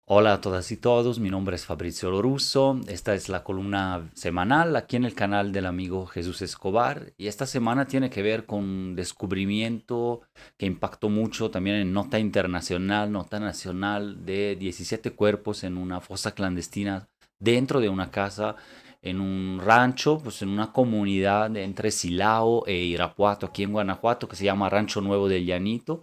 Hola a todas y todos, mi nombre es Fabrizio Lorusso, esta es la columna semanal aquí en el canal del amigo Jesús Escobar y esta semana tiene que ver con un descubrimiento que impactó mucho también en nota internacional, nota nacional de 17 cuerpos en una fosa clandestina dentro de una casa en un rancho, pues en una comunidad entre Silao e Irapuato, aquí en Guanajuato, que se llama Rancho Nuevo del Llanito.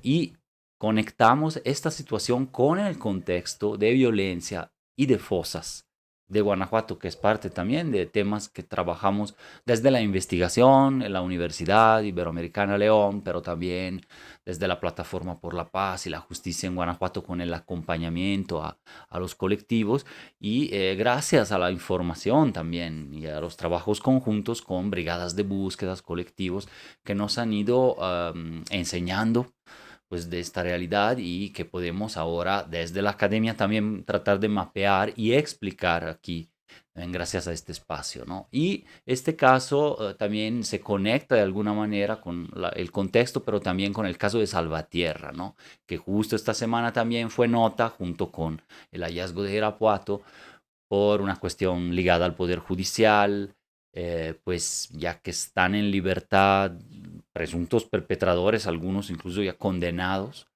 Y conectamos esta situación con el contexto de violencia y de fosas de Guanajuato, que es parte también de temas que trabajamos desde la investigación en la Universidad Iberoamericana León, pero también desde la Plataforma por la Paz y la Justicia en Guanajuato con el acompañamiento a los colectivos y gracias a la información también y a los trabajos conjuntos con brigadas de búsquedas colectivos que nos han ido enseñando pues de esta realidad y que podemos ahora desde la academia también tratar de mapear y explicar aquí gracias a este espacio, ¿no? Y este caso también se conecta de alguna manera con el contexto, pero también con el caso de Salvatierra, ¿no? Que justo esta semana también fue nota junto con el hallazgo de Irapuato por una cuestión ligada al Poder Judicial, pues ya que están en libertad presuntos perpetradores, algunos incluso ya condenados,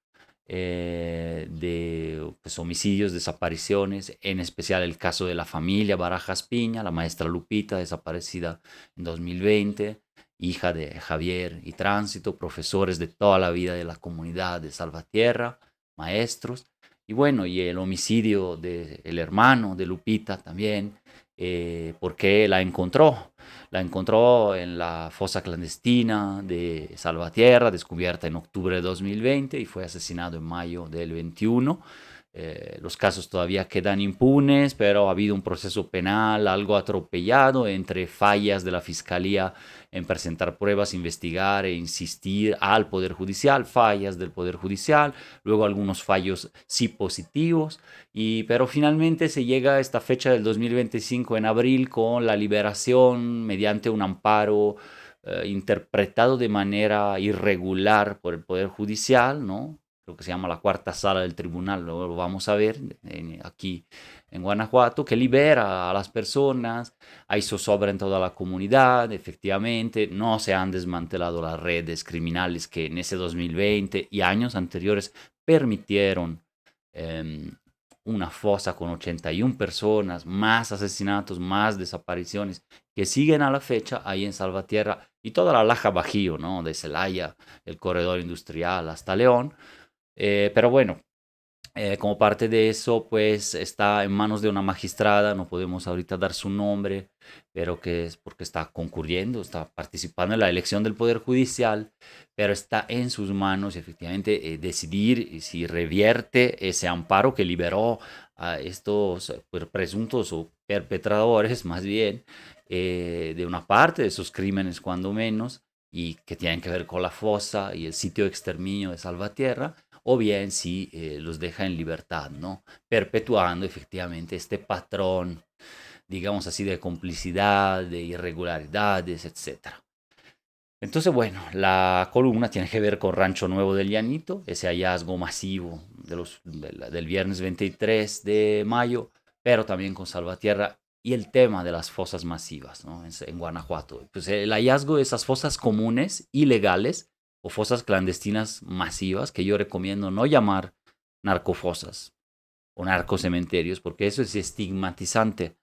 de pues, homicidios, desapariciones, en especial el caso de la familia Barajas Piña, la maestra Lupita, desaparecida en 2020, hija de Javier y Tránsito, profesores de toda la vida de la comunidad de Salvatierra, maestros, y bueno, y el homicidio del hermano de Lupita también, porque la encontró en la fosa clandestina de Salvatierra, descubierta en octubre de 2020 y fue asesinado en mayo del 21. Los casos todavía quedan impunes, pero ha habido un proceso penal algo atropellado entre fallas de la Fiscalía en presentar pruebas, investigar e insistir al Poder Judicial, fallas del Poder Judicial, luego algunos fallos sí positivos, pero finalmente se llega a esta fecha del 2025 en abril con la liberación mediante un amparo interpretado de manera irregular por el Poder Judicial, ¿no? Creo que se llama la cuarta sala del tribunal, luego lo vamos a ver aquí en Guanajuato, que libera a las personas, hay zozobra en toda la comunidad, efectivamente, no se han desmantelado las redes criminales que en ese 2020 y años anteriores permitieron eh, una fosa con 81 personas, más asesinatos, más desapariciones, que siguen a la fecha ahí en Salvatierra y toda la Laja Bajío, ¿no? De Celaya, el corredor industrial hasta León. Pero bueno, como parte de eso, pues está en manos de una magistrada, no podemos ahorita dar su nombre, pero que es porque está concurriendo, está participando en la elección del Poder Judicial, pero está en sus manos efectivamente decidir si revierte ese amparo que liberó a estos pues, presuntos o perpetradores, más bien, de una parte de esos crímenes, cuando menos, y que tienen que ver con la fosa y el sitio de exterminio de Salvatierra o bien si los deja en libertad, ¿no? Perpetuando efectivamente este patrón, digamos así, de complicidad, de irregularidades, etcétera. Entonces, bueno, la columna tiene que ver con Rancho Nuevo del Llanito, ese hallazgo masivo del viernes 23 de mayo, pero también con Salvatierra y el tema de las fosas masivas, ¿no? En Guanajuato. Pues el hallazgo de esas fosas comunes, ilegales, o fosas clandestinas masivas, que yo recomiendo no llamar narcofosas o narcocementerios, porque eso es estigmatizante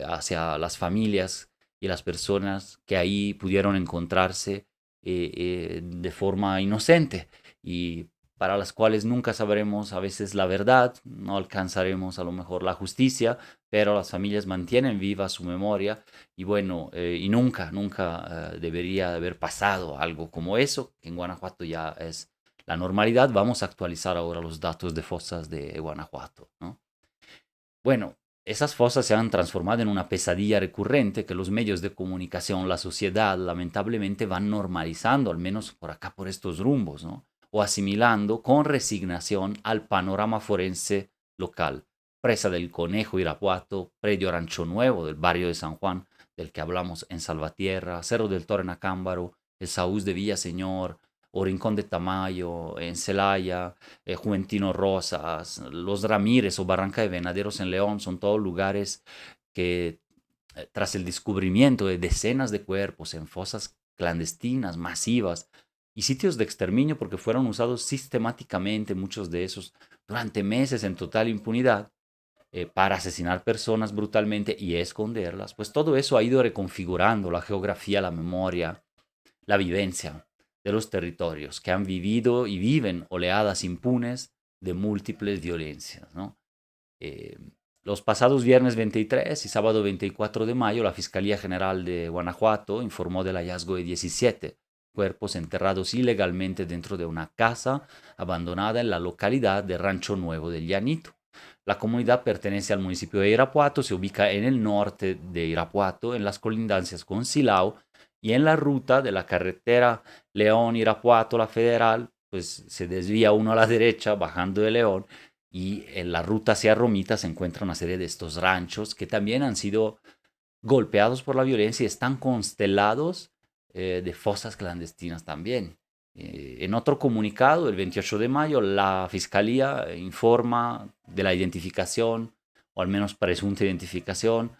hacia las familias y las personas que ahí pudieron encontrarse de forma inocente y para las cuales nunca sabremos a veces la verdad, no alcanzaremos a lo mejor la justicia, pero las familias mantienen viva su memoria y bueno, y nunca debería haber pasado algo como eso, que en Guanajuato ya es la normalidad. Vamos a actualizar ahora los datos de fosas de Guanajuato, ¿no? Bueno, esas fosas se han transformado en una pesadilla recurrente que los medios de comunicación, la sociedad, lamentablemente van normalizando, al menos por acá, por estos rumbos, ¿no? O asimilando con resignación al panorama forense local. Presa del Conejo, Irapuato, Predio Rancho Nuevo del barrio de San Juan, del que hablamos en Salvatierra, Cerro del Toro en Acámbaro, el Saúz de Villaseñor, o Rincón de Tamayo en Celaya, Juventino Rosas, Los Ramírez o Barranca de Venaderos en León, son todos lugares que tras el descubrimiento de decenas de cuerpos en fosas clandestinas, masivas, y sitios de exterminio porque fueron usados sistemáticamente, muchos de esos, durante meses en total impunidad, para asesinar personas brutalmente y esconderlas, pues todo eso ha ido reconfigurando la geografía, la memoria, la vivencia de los territorios que han vivido y viven oleadas impunes de múltiples violencias, ¿no? Eh, los pasados viernes 23 y sábado 24 de mayo, la Fiscalía General de Guanajuato informó del hallazgo de 17 cuerpos enterrados ilegalmente dentro de una casa abandonada en la localidad de Rancho Nuevo del Llanito. La comunidad pertenece al municipio de Irapuato, se ubica en el norte de Irapuato, en las colindancias con Silao y en la ruta de la carretera León-Irapuato, la federal, pues se desvía uno a la derecha bajando de León y en la ruta hacia Romita se encuentra una serie de estos ranchos que también han sido golpeados por la violencia y están constelados de fosas clandestinas también. En otro comunicado, el 28 de mayo, la Fiscalía informa de la identificación, o al menos presunta identificación,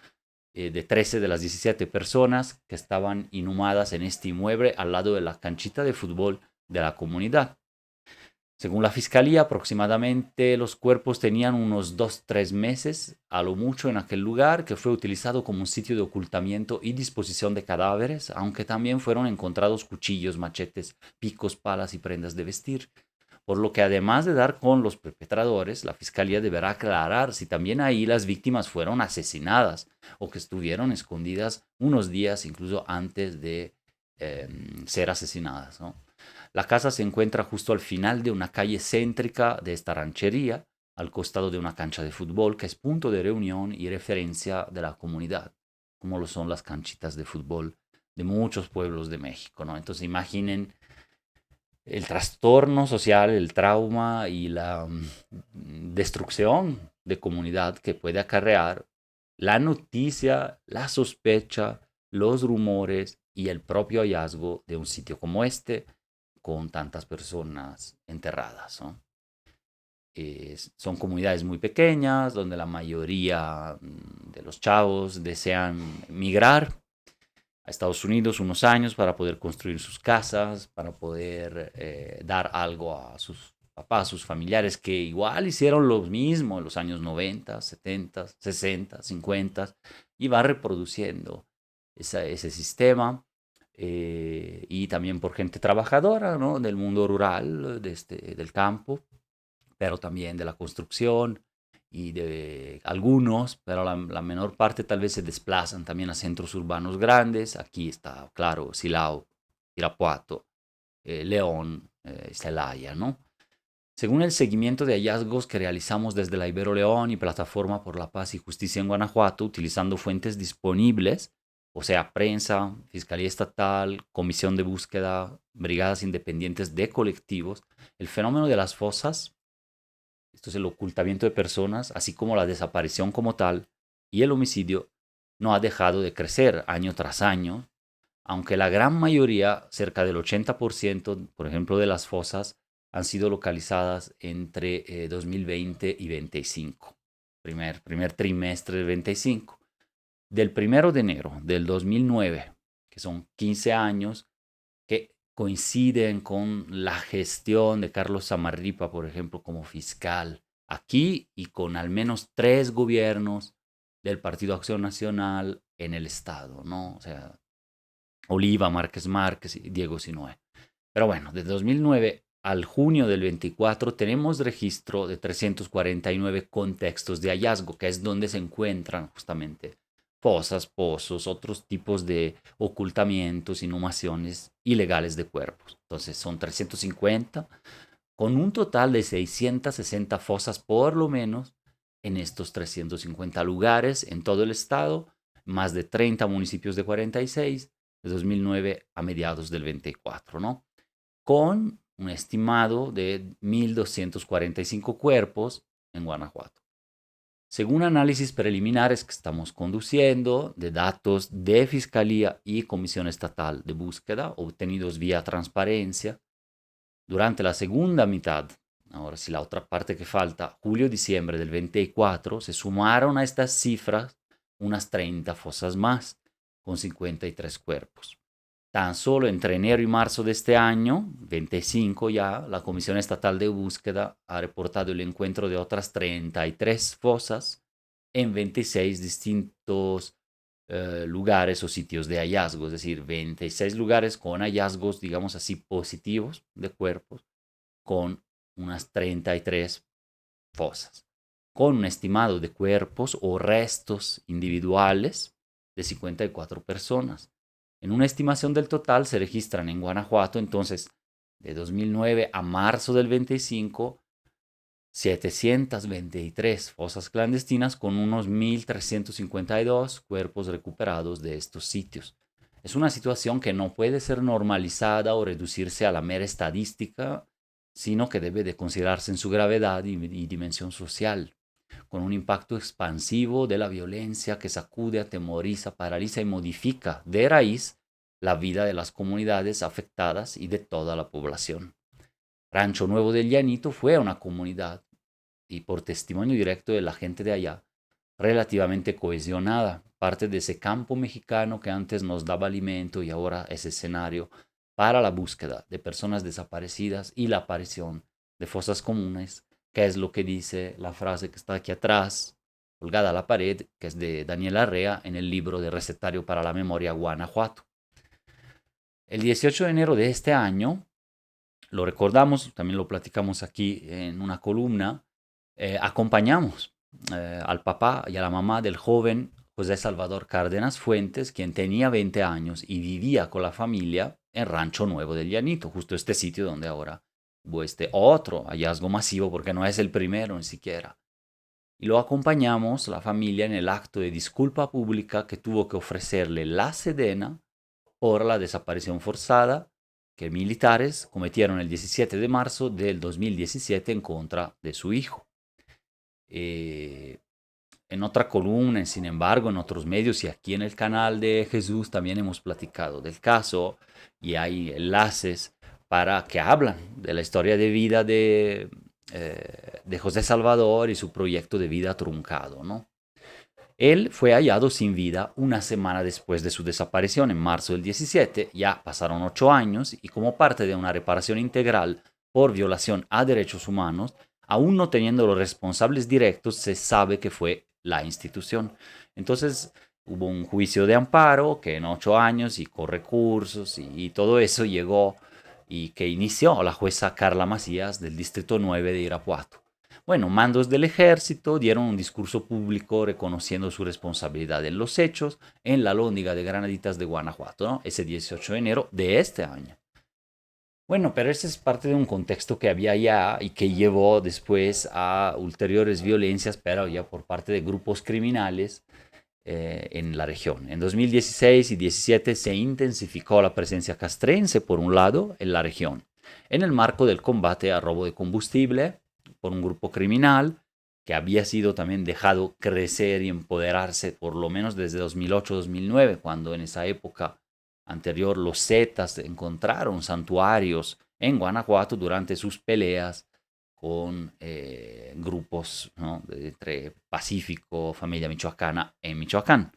de 13 de las 17 personas que estaban inhumadas en este inmueble al lado de la canchita de fútbol de la comunidad. Según la fiscalía, aproximadamente los cuerpos tenían unos 2, 3 meses, a lo mucho, en aquel lugar, que fue utilizado como un sitio de ocultamiento y disposición de cadáveres, aunque también fueron encontrados cuchillos, machetes, picos, palas y prendas de vestir. Por lo que además de dar con los perpetradores, la fiscalía deberá aclarar si también ahí las víctimas fueron asesinadas o que estuvieron escondidas unos días incluso antes de ser asesinadas, ¿no? La casa se encuentra justo al final de una calle céntrica de esta ranchería, al costado de una cancha de fútbol que es punto de reunión y referencia de la comunidad, como lo son las canchitas de fútbol de muchos pueblos de México, ¿no? Entonces imaginen el trastorno social, el trauma y la destrucción de comunidad que puede acarrear la noticia, la sospecha, los rumores y el propio hallazgo de un sitio como este con tantas personas enterradas, ¿no? Son comunidades muy pequeñas donde la mayoría de los chavos desean migrar a Estados Unidos unos años para poder construir sus casas, para poder dar algo a sus papás, a sus familiares, que igual hicieron lo mismo en los años 90, 70, 60, 50, y va reproduciendo ese sistema. Y también por gente trabajadora, ¿no? Del mundo rural, del campo, pero también de la construcción y de algunos, pero la menor parte tal vez se desplazan también a centros urbanos grandes. Aquí está, claro, Silao, Irapuato, León, Celaya, ¿no? Según el seguimiento de hallazgos que realizamos desde la Ibero León y Plataforma por la Paz y Justicia en Guanajuato, utilizando fuentes disponibles, o sea, prensa, Fiscalía Estatal, Comisión de Búsqueda, brigadas independientes de colectivos, el fenómeno de las fosas, esto es el ocultamiento de personas, así como la desaparición como tal, y el homicidio, no ha dejado de crecer año tras año, aunque la gran mayoría, cerca del 80%, por ejemplo, de las fosas, han sido localizadas entre 2020 y 25, primer trimestre del 25. Del 1 de enero del 2009, que son 15 años, que coinciden con la gestión de Carlos Samarripa, por ejemplo, como fiscal aquí y con al menos 3 gobiernos del Partido Acción Nacional en el estado, ¿no? O sea, Oliva, Márquez Márquez y Diego Sinoé. Pero bueno, de 2009 al junio del 24 tenemos registro de 349 contextos de hallazgo, que es donde se encuentran justamente fosas, pozos, otros tipos de ocultamientos, inhumaciones ilegales de cuerpos. Entonces son 350 con un total de 660 fosas por lo menos en estos 350 lugares en todo el estado, más de 30 municipios de 46, de 2009 a mediados del 24, ¿no? Con un estimado de 1.245 cuerpos en Guanajuato. Según análisis preliminares que estamos conduciendo de datos de Fiscalía y Comisión Estatal de Búsqueda obtenidos vía transparencia, Durante la segunda mitad, ahora sí la otra parte que falta, julio-diciembre del 24, se sumaron a estas cifras unas 30 fosas más, con 53 cuerpos. Tan solo entre enero y marzo de este año, 25 ya, la Comisión Estatal de Búsqueda ha reportado el encuentro de otras 33 fosas en 26 distintos lugares o sitios de hallazgo, es decir, 26 lugares con hallazgos, digamos así, positivos de cuerpos, con unas 33 fosas, con un estimado de cuerpos o restos individuales de 54 personas. En una estimación del total se registran en Guanajuato, entonces, de 2009 a marzo del 25, 723 fosas clandestinas con unos 1.352 cuerpos recuperados de estos sitios. Es una situación que no puede ser normalizada o reducirse a la mera estadística, sino que debe de considerarse en su gravedad y dimensión social, con un impacto expansivo de la violencia que sacude, atemoriza, paraliza y modifica de raíz la vida de las comunidades afectadas y de toda la población. Rancho Nuevo del Llanito fue una comunidad, y por testimonio directo de la gente de allá, relativamente cohesionada, parte de ese campo mexicano que antes nos daba alimento y ahora es escenario para la búsqueda de personas desaparecidas y la aparición de fosas comunes, que es lo que dice la frase que está aquí atrás, colgada a la pared, que es de Daniel Arrea en el libro de Recetario para la Memoria Guanajuato. El 18 de enero de este año, lo recordamos, también lo platicamos aquí en una columna, acompañamos al papá y a la mamá del joven José Salvador Cárdenas Fuentes, quien tenía 20 años y vivía con la familia en Rancho Nuevo del Llanito, justo este sitio donde ahora hubo este otro hallazgo masivo, porque no es el primero ni siquiera. Y lo acompañamos, la familia, en el acto de disculpa pública que tuvo que ofrecerle la Sedena por la desaparición forzada que militares cometieron el 17 de marzo del 2017 en contra de su hijo. En otra columna, sin embargo, en otros medios y aquí en el canal de Jesús también hemos platicado del caso y hay enlaces para que hablan de la historia de vida de José Salvador y su proyecto de vida truncado, ¿no? Él fue hallado sin vida una semana después de su desaparición, en marzo del 17, ya pasaron 8 años y como parte de una reparación integral por violación a derechos humanos, aún no teniendo los responsables directos, se sabe que fue la institución. Entonces hubo un juicio de amparo que en 8 años y con recursos y todo eso llegó y que inició la jueza Carla Macías del Distrito 9 de Irapuato. Bueno, mandos del ejército dieron un discurso público reconociendo su responsabilidad en los hechos en la Lóndiga de Granaditas de Guanajuato, ¿no? Ese 18 de enero de este año. Bueno, pero ese es parte de un contexto que había ya y que llevó después a ulteriores violencias, pero ya por parte de grupos criminales en la región. En 2016 y 2017 se intensificó la presencia castrense, por un lado, en la región, en el marco del combate a robo de combustible por un grupo criminal que había sido también dejado crecer y empoderarse por lo menos desde 2008-2009, cuando en esa época anterior los Zetas encontraron santuarios en Guanajuato durante sus peleas con grupos, ¿no?, entre Pacífico, Familia Michoacana en Michoacán.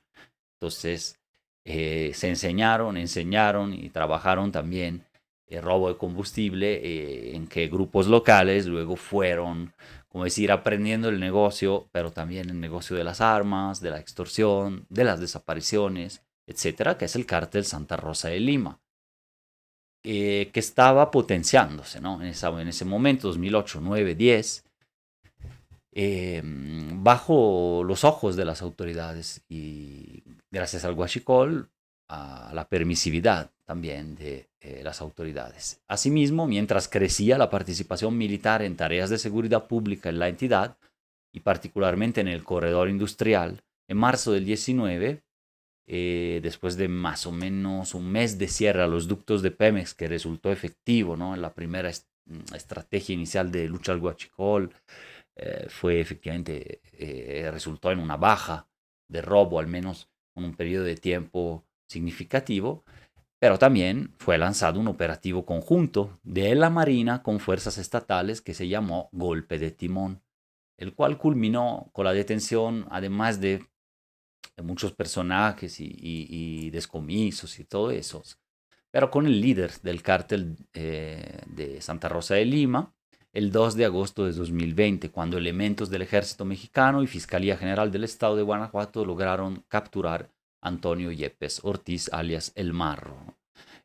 Entonces se enseñaron y trabajaron también robo de combustible en que grupos locales luego fueron, como decir, aprendiendo el negocio, pero también el negocio de las armas, de la extorsión, de las desapariciones, etcétera, que es el cártel Santa Rosa de Lima, que estaba potenciándose, ¿no? En ese momento, 2008, 9, 10, bajo los ojos de las autoridades y gracias al huachicol, a la permisividad también de las autoridades. Asimismo, mientras crecía la participación militar en tareas de seguridad pública en la entidad, y particularmente en el corredor industrial, en marzo del 19, después de más o menos un mes de cierre a los ductos de Pemex, que resultó efectivo, ¿no?, en la primera estrategia inicial de lucha al huachicol, fue efectivamente, resultó en una baja de robo, al menos en un periodo de tiempo significativo. Pero también fue lanzado un operativo conjunto de la Marina con fuerzas estatales que se llamó Golpe de Timón, el cual culminó con la detención, además de muchos personajes y descomisos y todo eso, pero con el líder del cártel de Santa Rosa de Lima, el 2 de agosto de 2020, cuando elementos del Ejército Mexicano y Fiscalía General del Estado de Guanajuato lograron capturar a Antonio Yepes Ortiz, alias El Marro.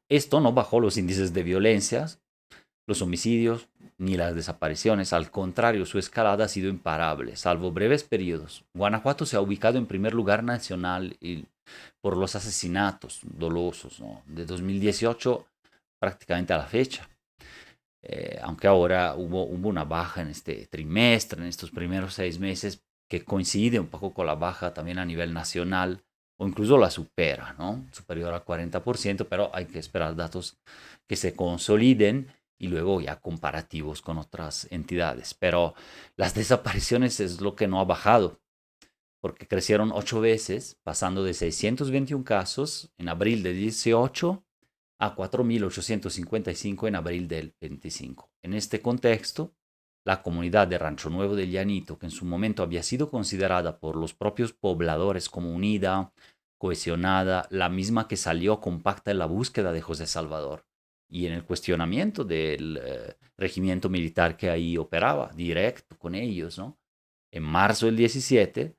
Esto no bajó los índices de violencia, los homicidios ni las desapariciones. Al contrario, su escalada ha sido imparable, salvo breves periodos. Guanajuato se ha ubicado en primer lugar nacional por los asesinatos dolosos, ¿no? De 2018 prácticamente a la fecha. Aunque ahora hubo una baja en este trimestre, en estos primeros 6 meses, que coincide un poco con la baja también a nivel nacional, o incluso la supera, ¿no? Superior al 40%, pero hay que esperar datos que se consoliden y luego ya comparativos con otras entidades. Pero las desapariciones es lo que no ha bajado, porque crecieron 8 veces, pasando de 621 casos en abril de 18 a 4.855 en abril del 25. En este contexto, la comunidad de Rancho Nuevo del Llanito, que en su momento había sido considerada por los propios pobladores como unida, cohesionada, la misma que salió compacta en la búsqueda de José Salvador y en el cuestionamiento del regimiento militar que ahí operaba, directo con ellos, ¿no? En marzo del 17,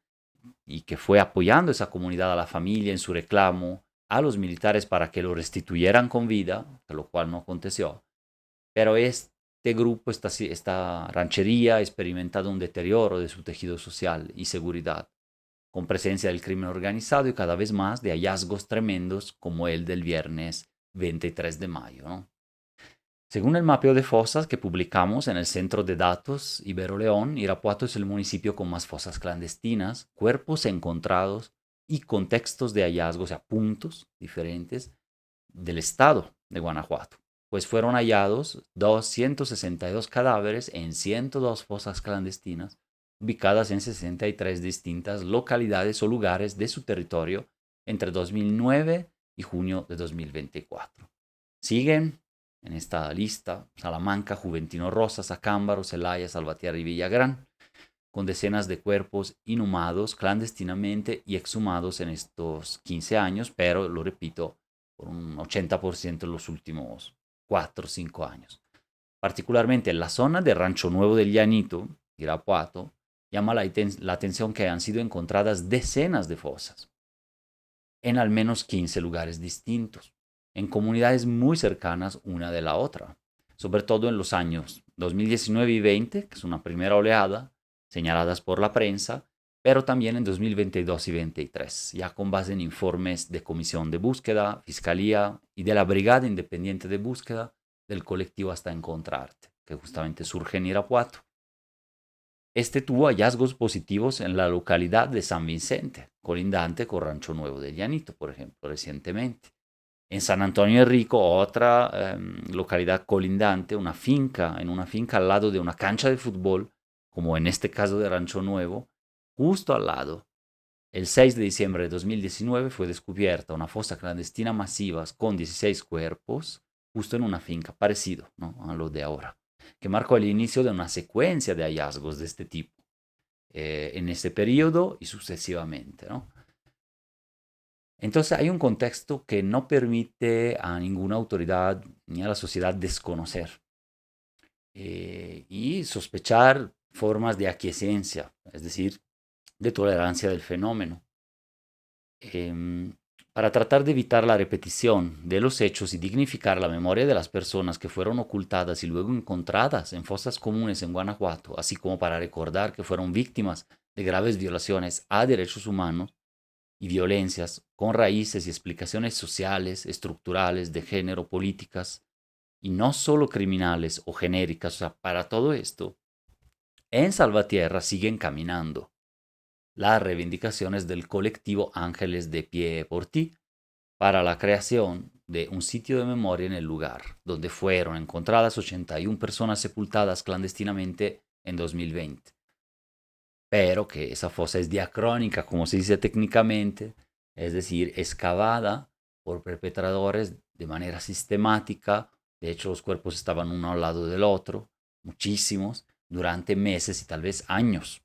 y que fue apoyando esa comunidad, a la familia en su reclamo, a los militares para que lo restituyeran con vida, lo cual no aconteció. Pero este grupo, esta ranchería, ha experimentado un deterioro de su tejido social y seguridad, con presencia del crimen organizado y cada vez más de hallazgos tremendos como el del viernes 23 de mayo, ¿no? Según el mapeo de fosas que publicamos en el Centro de Datos Ibero León, Irapuato es el municipio con más fosas clandestinas, cuerpos encontrados y contextos de hallazgos, o sea, puntos diferentes del estado de Guanajuato, pues fueron hallados 262 cadáveres en 102 fosas clandestinas ubicadas en 63 distintas localidades o lugares de su territorio entre 2009 y junio de 2024. Siguen en esta lista Salamanca, Juventino Rosas, Acámbaro, Celaya, Salvatierra y Villagrán, con decenas de cuerpos inhumados clandestinamente y exhumados en estos 15 años, pero lo repito, por un 80% en los últimos 4 o 5 años. Particularmente en la zona de Rancho Nuevo del Llanito, Irapuato, llama la atención que han sido encontradas decenas de fosas en al menos 15 lugares distintos, en comunidades muy cercanas una de la otra, sobre todo en los años 2019 y 20, que es una primera oleada, señaladas por la prensa, pero también en 2022 y 23, ya con base en informes de Comisión de Búsqueda, Fiscalía y de la Brigada Independiente de Búsqueda del colectivo Hasta Encontrarte, que justamente surge en Irapuato. Este tuvo hallazgos positivos en la localidad de San Vicente, colindante con Rancho Nuevo del Llanito, por ejemplo, recientemente. En San Antonio de Rico, otra localidad colindante, en una finca al lado de una cancha de fútbol, como en este caso de Rancho Nuevo, justo al lado. El 6 de diciembre de 2019 fue descubierta una fosa clandestina masiva con 16 cuerpos, justo en una finca, parecido, ¿no?, a lo de ahora, que marcó el inicio de una secuencia de hallazgos de este tipo en ese periodo y sucesivamente, ¿no? Entonces hay un contexto que no permite a ninguna autoridad ni a la sociedad desconocer y sospechar formas de aquiescencia, es decir, de tolerancia del fenómeno. Em, para tratar de evitar la repetición de los hechos y dignificar la memoria de las personas que fueron ocultadas y luego encontradas en fosas comunes en Guanajuato, así como para recordar que fueron víctimas de graves violaciones a derechos humanos y violencias con raíces y explicaciones sociales, estructurales, de género, políticas, y no solo criminales o genéricas. O sea, para todo esto, en Salvatierra siguen caminando las reivindicaciones del colectivo Ángeles de Pie por Ti para la creación de un sitio de memoria en el lugar, donde fueron encontradas 81 personas sepultadas clandestinamente en 2020. Pero que esa fosa es diacrónica, como se dice técnicamente, es decir, excavada por perpetradores de manera sistemática. De hecho, los cuerpos estaban uno al lado del otro, muchísimos, durante meses y tal vez años.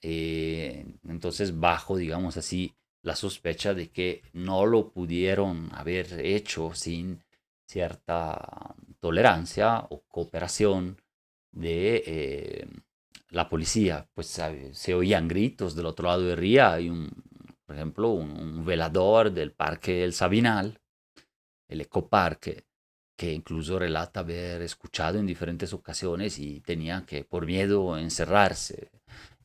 Entonces, bajo, digamos así, la sospecha de que no lo pudieron haber hecho sin cierta tolerancia o cooperación de la policía. Pues se oían gritos del otro lado de Ría. Hay por ejemplo, un velador del Parque El Sabinal, el ecoparque, que incluso relata haber escuchado en diferentes ocasiones y tenía que, por miedo, encerrarse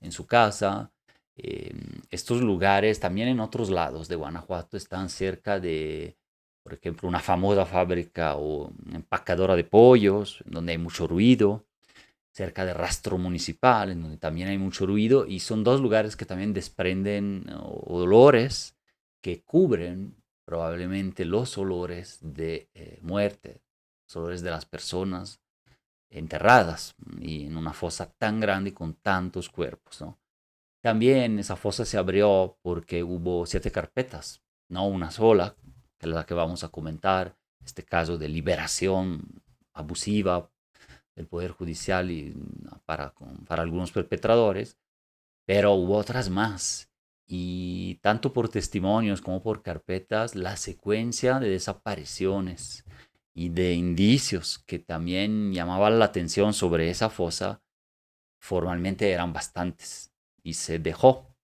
en su casa. Eh, Estos lugares también en otros lados de Guanajuato están cerca de, por ejemplo, una famosa fábrica o empacadora de pollos, donde hay mucho ruido, cerca de Rastro Municipal, en donde también hay mucho ruido, y son dos lugares que también desprenden olores que cubren probablemente los olores de muerte, los olores de las personas enterradas y en una fosa tan grande y con tantos cuerpos, ¿no? También esa fosa se abrió porque hubo 7 carpetas, no una sola, que es la que vamos a comentar, este caso de liberación abusiva del Poder Judicial y para algunos perpetradores, pero hubo otras más. Y tanto por testimonios como por carpetas, la secuencia de desapariciones y de indicios que también llamaban la atención sobre esa fosa, formalmente eran bastantes. Y se dejó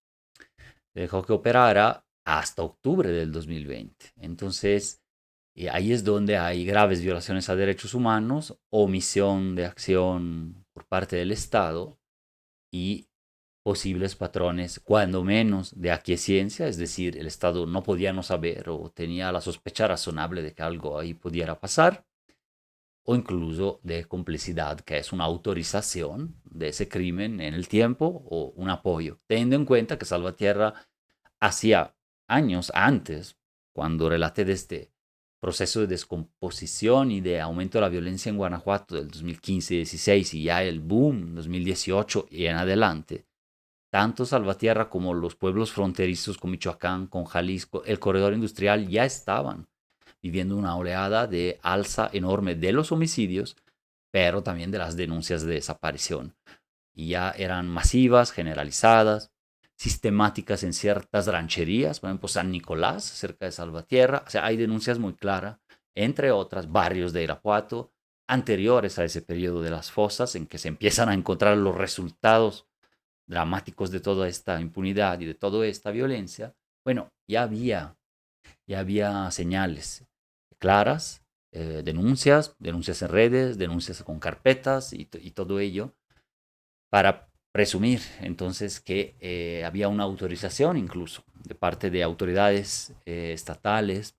que operara hasta octubre del 2020. Entonces, ahí es donde hay graves violaciones a derechos humanos, omisión de acción por parte del Estado y posibles patrones, cuando menos, de aquiescencia, es decir, el Estado no podía no saber o tenía la sospecha razonable de que algo ahí pudiera pasar, o incluso de complicidad, que es una autorización de ese crimen en el tiempo o un apoyo, teniendo en cuenta que Salvatierra hacía años antes, cuando relaté de este proceso de descomposición y de aumento de la violencia en Guanajuato del 2015-16 y ya el boom 2018 y en adelante, tanto Salvatierra como los pueblos fronterizos con Michoacán, con Jalisco, el corredor industrial ya estaban viviendo una oleada de alza enorme de los homicidios, pero también de las denuncias de desaparición. Y ya eran masivas, generalizadas, sistemáticas en ciertas rancherías, por ejemplo San Nicolás, cerca de Salvatierra. O sea, hay denuncias muy claras, entre otras, barrios de Irapuato, anteriores a ese periodo de las fosas, en que se empiezan a encontrar los resultados dramáticos de toda esta impunidad y de toda esta violencia. Bueno, ya había señales claras, denuncias en redes, denuncias con carpetas y todo ello, para presumir entonces que había una autorización incluso de parte de autoridades estatales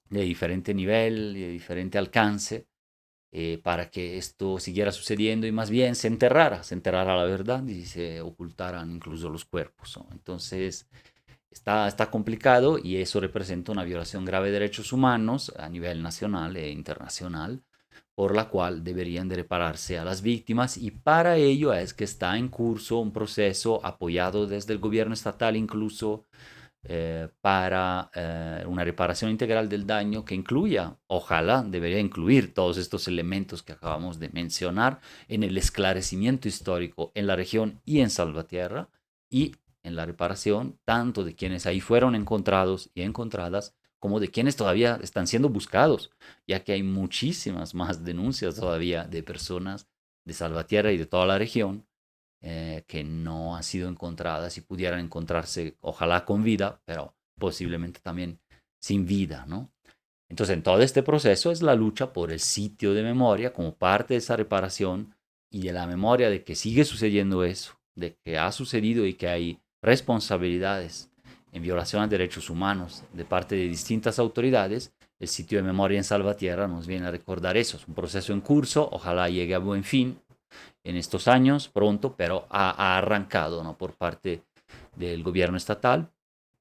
de diferente nivel y de diferente alcance para que esto siguiera sucediendo y más bien se enterrara la verdad y se ocultaran incluso los cuerpos, ¿no? Entonces, está complicado y eso representa una violación grave de derechos humanos a nivel nacional e internacional, por la cual deberían de repararse a las víctimas y para ello es que está en curso un proceso apoyado desde el gobierno estatal incluso para una reparación integral del daño que incluya, ojalá debería incluir todos estos elementos que acabamos de mencionar en el esclarecimiento histórico en la región y en Salvatierra y en la reparación tanto de quienes ahí fueron encontrados y encontradas como de quienes todavía están siendo buscados, ya que hay muchísimas más denuncias todavía de personas de Salvatierra y de toda la región que no han sido encontradas y pudieran encontrarse, ojalá con vida, pero posiblemente también sin vida, ¿no? Entonces, en todo este proceso es la lucha por el sitio de memoria como parte de esa reparación y de la memoria de que sigue sucediendo eso, de que ha sucedido y que hay responsabilidades en violación a derechos humanos de parte de distintas autoridades. El sitio de memoria en Salvatierra nos viene a recordar eso. Es un proceso en curso, ojalá llegue a buen fin en estos años, pronto, pero ha arrancado, ¿no? Por parte del gobierno estatal,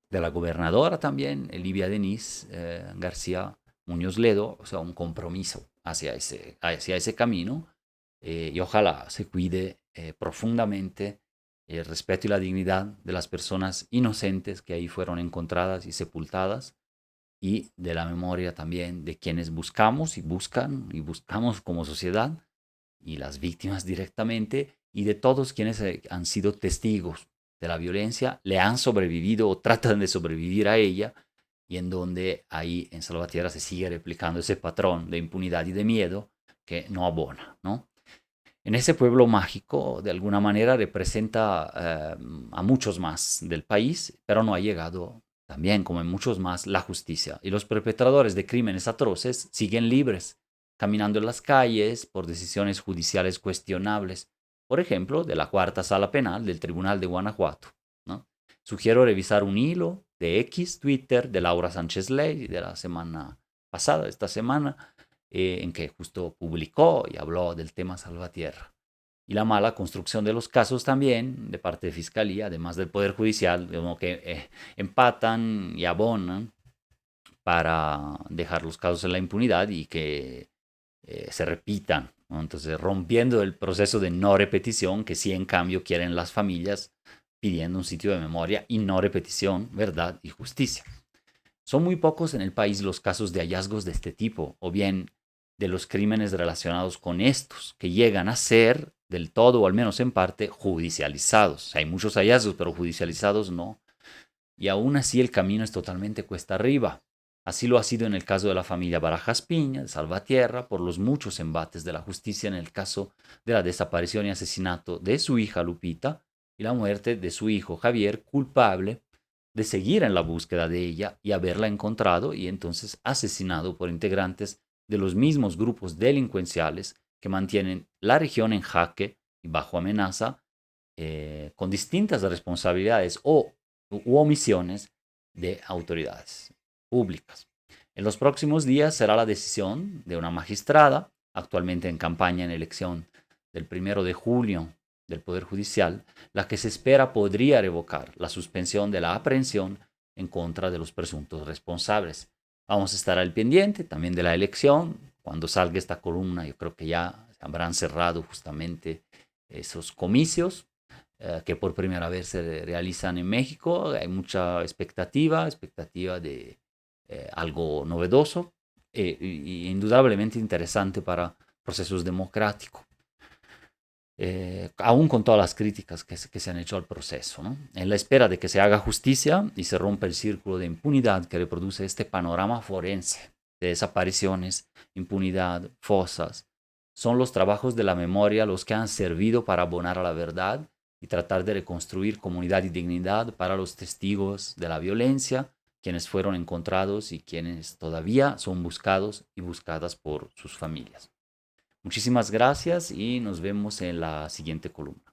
de la gobernadora también, Livia Denise García Muñoz Ledo, o sea, un compromiso hacia ese camino y ojalá se cuide profundamente el respeto y la dignidad de las personas inocentes que ahí fueron encontradas y sepultadas y de la memoria también de quienes buscamos y buscan y buscamos como sociedad y las víctimas directamente y de todos quienes han sido testigos de la violencia, le han sobrevivido o tratan de sobrevivir a ella y en donde ahí en Salvatierra se sigue replicando ese patrón de impunidad y de miedo que no abona, ¿no? En ese pueblo mágico, de alguna manera, representa a muchos más del país, pero no ha llegado también, como en muchos más, la justicia. Y los perpetradores de crímenes atroces siguen libres, caminando en las calles por decisiones judiciales cuestionables, por ejemplo, de la cuarta sala penal del Tribunal de Guanajuato, ¿no? Sugiero revisar un hilo de X, Twitter, de Laura Sánchez Ley, de la semana pasada, esta semana, en que justo publicó y habló del tema Salvatierra. Y la mala construcción de los casos también, de parte de Fiscalía, además del Poder Judicial, como que empatan y abonan para dejar los casos en la impunidad y que se repitan, ¿no? Entonces, rompiendo el proceso de no repetición que sí en cambio quieren las familias pidiendo un sitio de memoria y no repetición, verdad y justicia. Son muy pocos en el país los casos de hallazgos de este tipo, o bien de los crímenes relacionados con estos, que llegan a ser del todo, o al menos en parte, judicializados. Hay muchos hallazgos, pero judicializados no. Y aún así el camino es totalmente cuesta arriba. Así lo ha sido en el caso de la familia Barajas Piña, de Salvatierra, por los muchos embates de la justicia en el caso de la desaparición y asesinato de su hija Lupita y la muerte de su hijo Javier, culpable de seguir en la búsqueda de ella y haberla encontrado y entonces asesinado por integrantes de los mismos grupos delincuenciales que mantienen la región en jaque y bajo amenaza, con distintas responsabilidades u omisiones de autoridades públicas. En los próximos días será la decisión de una magistrada, actualmente en campaña en elección del 1 de julio del Poder Judicial, la que se espera podría revocar la suspensión de la aprehensión en contra de los presuntos responsables. Vamos a estar al pendiente también de la elección. Cuando salga esta columna, yo creo que ya habrán cerrado justamente esos comicios que por primera vez se realizan en México. Hay mucha expectativa de algo novedoso y indudablemente interesante para procesos democráticos. Aún con todas las críticas que se han hecho al proceso, ¿no? En la espera de que se haga justicia y se rompa el círculo de impunidad que reproduce este panorama forense de desapariciones, impunidad, fosas, son los trabajos de la memoria los que han servido para abonar a la verdad y tratar de reconstruir comunidad y dignidad para los testigos de la violencia, quienes fueron encontrados y quienes todavía son buscados y buscadas por sus familias. Muchísimas gracias y nos vemos en la siguiente columna.